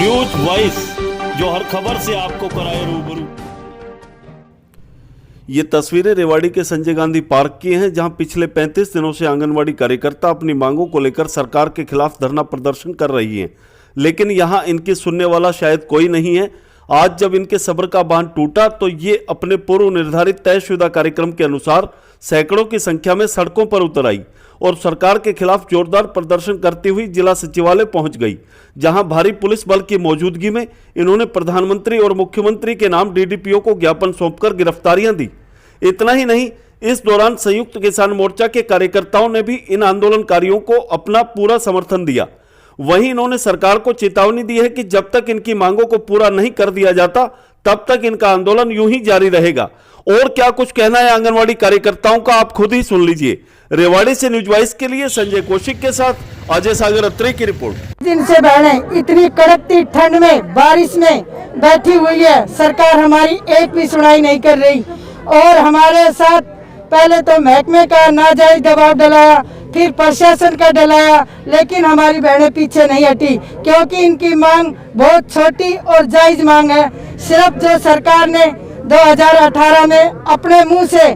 News voice, जो हर खबर से आपको कराए रूबरू। ये तस्वीरें रेवाड़ी के संजय गांधी पार्क की हैं, जहां पिछले 35 दिनों से आंगनवाड़ी कार्यकर्ता अपनी मांगों को लेकर सरकार के खिलाफ धरना प्रदर्शन कर रही हैं, लेकिन यहां इनकी सुनने वाला शायद कोई नहीं है। आज जब इनके सब्र का बांध टूटा तो ये अपने पूर्व निर्धारित तयशुदा कार्यक्रम के अनुसार सैकड़ों की संख्या में सड़कों पर उतर आई और सरकार के खिलाफ जोरदार प्रदर्शन करती हुई जिला सचिवालय पहुंच गई, जहां भारी पुलिस बल की मौजूदगी में इन्होंने प्रधानमंत्री और मुख्यमंत्री के नाम डीडीपीओ को ज्ञापन सौंपकर गिरफ्तारियां दी। इतना ही नहीं, इस दौरान संयुक्त किसान मोर्चा के कार्यकर्ताओं ने भी इन आंदोलनकारियों को अपना पूरा समर्थन दिया। वहीं इन्होंने सरकार को चेतावनी दी है कि जब तक इनकी मांगों को पूरा नहीं कर दिया जाता तब तक इनका आंदोलन यूं ही जारी रहेगा। और क्या कुछ कहना है आंगनवाड़ी कार्यकर्ताओं का, आप खुद ही सुन लीजिए। रेवाड़ी से न्यूज वाइस के लिए संजय कौशिक के साथ अजय सागर अत्री की रिपोर्ट। दिन से बहनें इतनी कड़कती ठंड में बारिश में बैठी हुई है, सरकार हमारी एक भी सुनाई नहीं कर रही और हमारे साथ पहले तो महकमे का नाजायज दबाव डलाया, फिर प्रशासन का डलाया, लेकिन हमारी बहनें पीछे नहीं हटी क्योंकि इनकी मांग बहुत छोटी और जायज मांग है। सिर्फ जो सरकार ने 2018 में अपने मुंह से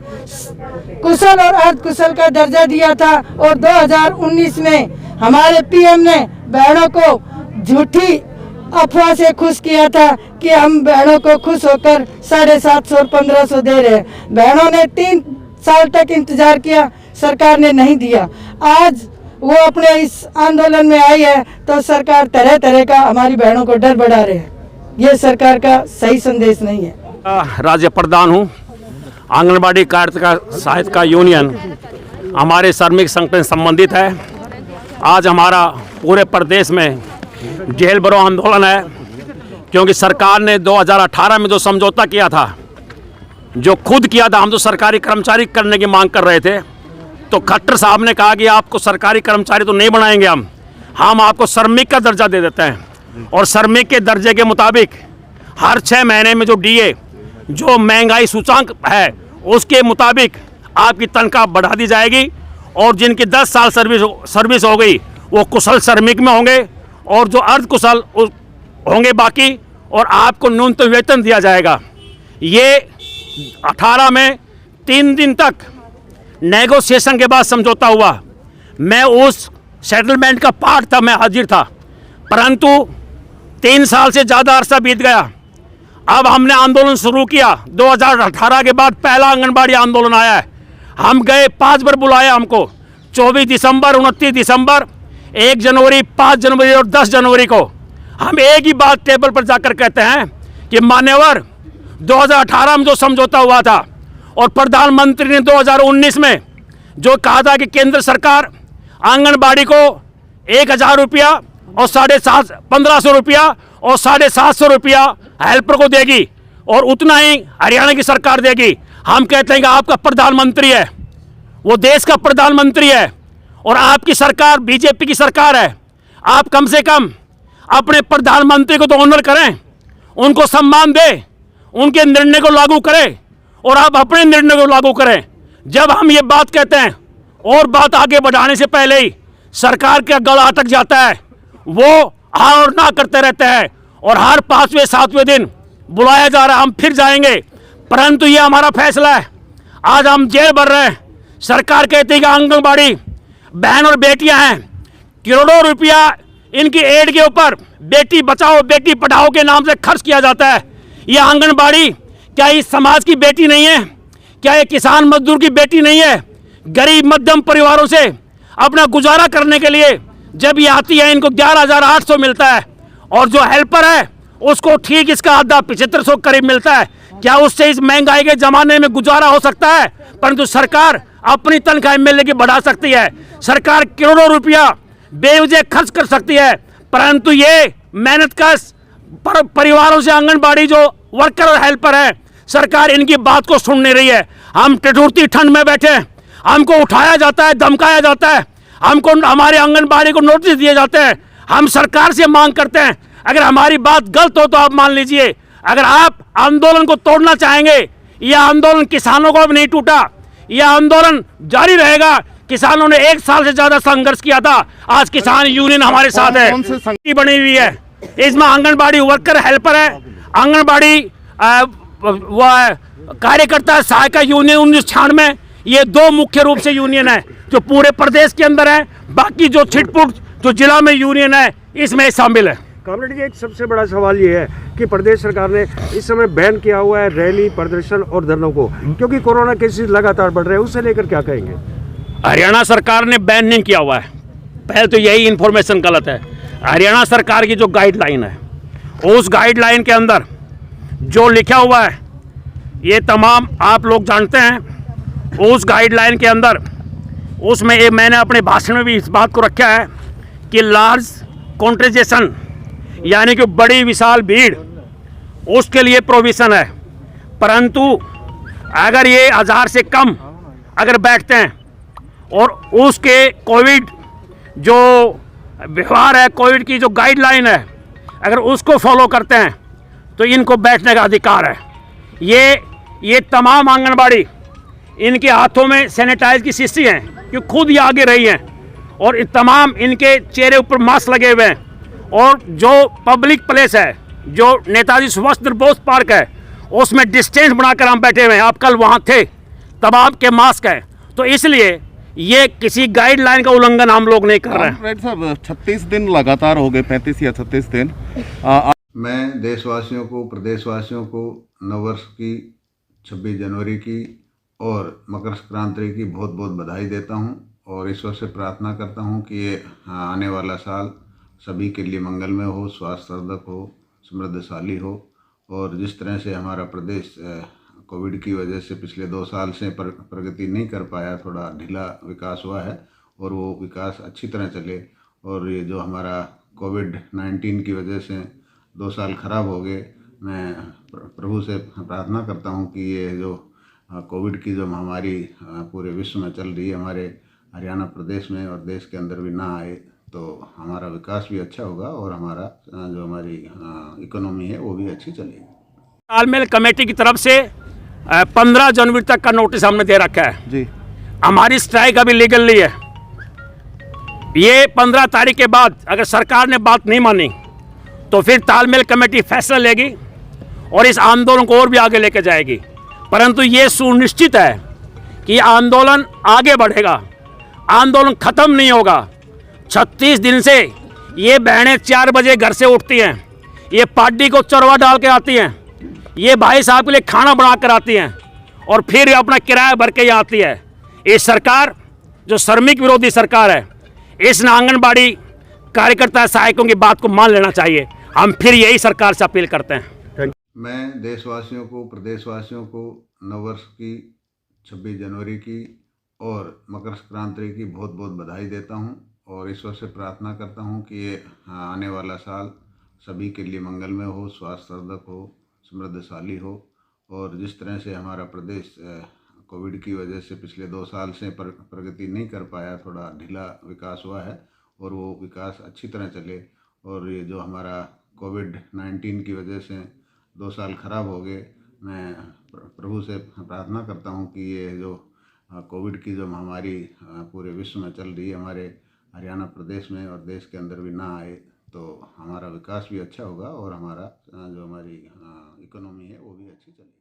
कुशल और अर्धकुशल का दर्जा दिया था और 2019 में हमारे पीएम ने बहनों को झूठी अफवाह से खुश किया था कि हम बहनों को खुश होकर 750 और 1500 दे रहे हैं। बहनों ने 3 साल तक इंतजार किया, सरकार ने नहीं दिया। आज वो अपने इस आंदोलन में आई है तो सरकार तरह तरह का हमारी बहनों को डर बढ़ा रहे हैं। ये सरकार का सही संदेश नहीं है। राज्य प्रधान हूँ, आंगनबाड़ी कार्यकर्ता सहायता यूनियन हमारे श्रमिक संघ से संबंधित है। आज हमारा पूरे प्रदेश में जेल भरो आंदोलन है क्योंकि सरकार ने 2018 में जो समझौता किया था, जो खुद किया था, हम तो सरकारी कर्मचारी करने की मांग कर रहे थे, तो खट्टर साहब ने कहा कि आपको सरकारी कर्मचारी तो नहीं बनाएंगे, हम आपको श्रमिक का दर्जा दे देते हैं और श्रमिक के दर्जे के मुताबिक हर 6 महीने में जो डीए जो महंगाई सूचांक है उसके मुताबिक आपकी तनख्वाह बढ़ा दी जाएगी और जिनकी 10 साल सर्विस हो गई वो कुशल श्रमिक में होंगे और जो अर्धकुशल होंगे बाकी, और आपको न्यूनतम वेतन दिया जाएगा। ये 18 में 3 दिन तक नेगोशिएशन के बाद समझौता हुआ। मैं उस सेटलमेंट का पार्ट था, मैं हाजिर था, परंतु 3 साल से ज़्यादा अरसा बीत गया। अब हमने आंदोलन शुरू किया। 2018 के बाद पहला आंगनबाड़ी आंदोलन आया है। हम गए, 5 बार बुलाया हमको, 24 दिसंबर, 29 दिसंबर, 1 जनवरी, 5 जनवरी और 10 जनवरी को हम एक ही बात टेबल पर जाकर कहते हैं कि मान्यवर 2018 में जो समझौता हुआ था और प्रधानमंत्री ने 2019 में जो कहा था कि केंद्र सरकार आंगनबाड़ी को 1000 रुपया और 1500 रुपया और 750 रुपया हेल्पर को देगी और उतना ही हरियाणा की सरकार देगी। हम कहते हैं कि आपका प्रधानमंत्री है, वो देश का प्रधानमंत्री है और आपकी सरकार बीजेपी की सरकार है। आप कम से कम अपने प्रधानमंत्री को तो ऑनर करें, उनको सम्मान दें, उनके निर्णय को लागू करें और आप अपने निर्णय को लागू करें। जब हम ये बात कहते हैं और बात आगे बढ़ाने से पहले ही सरकार का गला अटक जाता है, वो हाँ और ना करते रहते हैं और हर 5वें 7वें दिन बुलाया जा रहा है, हम फिर जाएंगे, परंतु ये हमारा फैसला है। आज हम जेल भर रहे हैं। सरकार कहती है कि आंगनबाड़ी बहन और बेटियां हैं, करोड़ों रुपया इनकी एड के ऊपर बेटी बचाओ बेटी पढ़ाओ के नाम से खर्च किया जाता है। ये आंगनबाड़ी क्या इस समाज की बेटी नहीं है? क्या ये किसान मजदूर की बेटी नहीं है? गरीब मध्यम परिवारों से अपना गुजारा करने के लिए जब ये आती है, इनको 11,800 मिलता है और जो हेल्पर है उसको ठीक इसका आधा 7500 करीब मिलता है। क्या उससे इस महंगाई के ज़माने में गुजारा हो सकता है? परंतु सरकार अपनी तनख्वाह एमएलए की बढ़ा सकती है, सरकार करोड़ों रुपया बेवजह खर्च कर सकती है, परंतु ये मेहनत कश परिवारों से आंगनबाड़ी जो वर्कर और हेल्पर है, सरकार इनकी बात को सुन नहीं रही है। हम ठिठुरती ठंड में बैठे, हमको उठाया जाता है, धमकाया जाता है, हमको हमारे आंगनबाड़ी को नोटिस दिए जाते हैं। हम सरकार से मांग करते हैं, अगर हमारी बात गलत हो तो आप मान लीजिए। अगर आप आंदोलन को तोड़ना चाहेंगे, यह आंदोलन किसानों को अब नहीं टूटा, यह आंदोलन जारी रहेगा। किसानों ने 1 साल से ज्यादा संघर्ष किया था, आज किसान यूनियन हमारे साथ है, बनी हुई है। इसमें आंगनबाड़ी वर्कर हेल्पर है, आंगनबाड़ी कार्यकर्ता सहायता यूनियन 1996, ये 2 मुख्य रूप से यूनियन है जो पूरे प्रदेश के अंदर है। बाकी जो छिटपुट जो जिला में यूनियन है इसमें शामिल है। कॉमरेड जी, एक सबसे बड़ा सवाल ये है कि प्रदेश सरकार ने इस समय बैन किया हुआ है रैली, प्रदर्शन और धरनों को, क्योंकि कोरोना केसेस लगातार बढ़ रहे हैं, उससे लेकर क्या कहेंगे? हरियाणा सरकार ने बैन नहीं किया हुआ है, पहले तो यही इन्फॉर्मेशन गलत है। हरियाणा सरकार की जो गाइडलाइन है, उस गाइडलाइन के अंदर जो लिखा हुआ है ये तमाम आप लोग जानते हैं। उस गाइडलाइन के अंदर उसमें मैंने अपने भाषण में भी इस बात को रखा है कि लार्ज कॉन्ट्रीजेशन यानी कि बड़ी विशाल भीड़, उसके लिए प्रोविज़न है। परंतु अगर ये 1000 से कम अगर बैठते हैं और उसके कोविड जो व्यवहार है, कोविड की जो गाइडलाइन है, अगर उसको फॉलो करते हैं तो इनको बैठने का अधिकार है। ये तमाम आंगनबाड़ी, इनके हाथों में सैनिटाइज की शीशी हैं कि खुद ये आगे रही हैं, और तमाम इनके चेहरे ऊपर मास्क लगे हुए हैं। और जो पब्लिक प्लेस है, जो नेताजी सुभाष चंद्र बोस पार्क है, उसमें डिस्टेंस बनाकर हम बैठे हुए हैं। आप कल वहाँ थे, तब आपके मास्क है, तो इसलिए ये किसी गाइडलाइन का उल्लंघन हम लोग नहीं कर रहे हैं। साहब 36 दिन लगातार हो गए, 35 या 36 दिन। मैं देशवासियों को, प्रदेशवासियों को नववर्ष की, 26 जनवरी की और मकर संक्रांति की बहुत बहुत बधाई देता हूं, और ईश्वर से प्रार्थना करता हूं कि ये आने वाला साल सभी के लिए मंगलमय हो, स्वास्थ्यवर्धक हो, समृद्धशाली हो। और जिस तरह से हमारा प्रदेश कोविड की वजह से पिछले 2 साल से प्रगति नहीं कर पाया, थोड़ा ढीला विकास हुआ है, और वो विकास अच्छी तरह चले। और ये जो हमारा कोविड-19 की वजह से 2 साल खराब हो गए, मैं प्रभु से प्रार्थना करता हूँ कि ये जो कोविड की जो महामारी पूरे विश्व में चल रही है, हमारे हरियाणा प्रदेश में और देश के अंदर भी ना आए, तो हमारा विकास भी अच्छा होगा और हमारा जो हमारी इकोनॉमी है वो भी अच्छी चलेगी। तालमेल कमेटी की तरफ से 15 जनवरी तक का नोटिस हमने दे रखा है जी। हमारी स्ट्राइक अभी लीगल नहीं है। ये 15 तारीख के बाद अगर सरकार ने बात नहीं मानी तो फिर तालमेल कमेटी फैसला लेगी और इस आंदोलन को और भी आगे लेकर जाएगी। परंतु ये सुनिश्चित है कि आंदोलन आगे बढ़ेगा, आंदोलन खत्म नहीं होगा। 36 दिन से ये बहनें 4 बजे घर से उठती हैं, ये पार्टी को चरवा डाल के आती हैं, ये भाई साहब के लिए खाना बना कर आती हैं, और फिर अपना किराया भर के यहाँ आती है। ये सरकार जो श्रमिक विरोधी सरकार है, इस आंगनबाड़ी कार्यकर्ता सहायकों की बात को मान लेना चाहिए। हम फिर यही सरकार से अपील करते हैं। मैं देशवासियों को, प्रदेशवासियों को नववर्ष की, 26 जनवरी की और मकर संक्रांति की बहुत बहुत बधाई देता हूं, और ईश्वर से प्रार्थना करता हूं कि ये आने वाला साल सभी के लिए मंगलमय हो, स्वास्थ्यवर्धक हो, समृद्धशाली हो। और जिस तरह से हमारा प्रदेश कोविड की वजह से पिछले 2 साल से प्रगति नहीं कर पाया, थोड़ा ढीला विकास हुआ है, और वो विकास अच्छी तरह चले। और ये जो हमारा कोविड-19 की वजह से 2 साल खराब हो गए, मैं प्रभु से प्रार्थना करता हूँ कि ये जो कोविड की जो महामारी पूरे विश्व में चल रही है, हमारे हरियाणा प्रदेश में और देश के अंदर भी ना आए, तो हमारा विकास भी अच्छा होगा और हमारा जो हमारी इकोनॉमी है वो भी अच्छी चलेगी।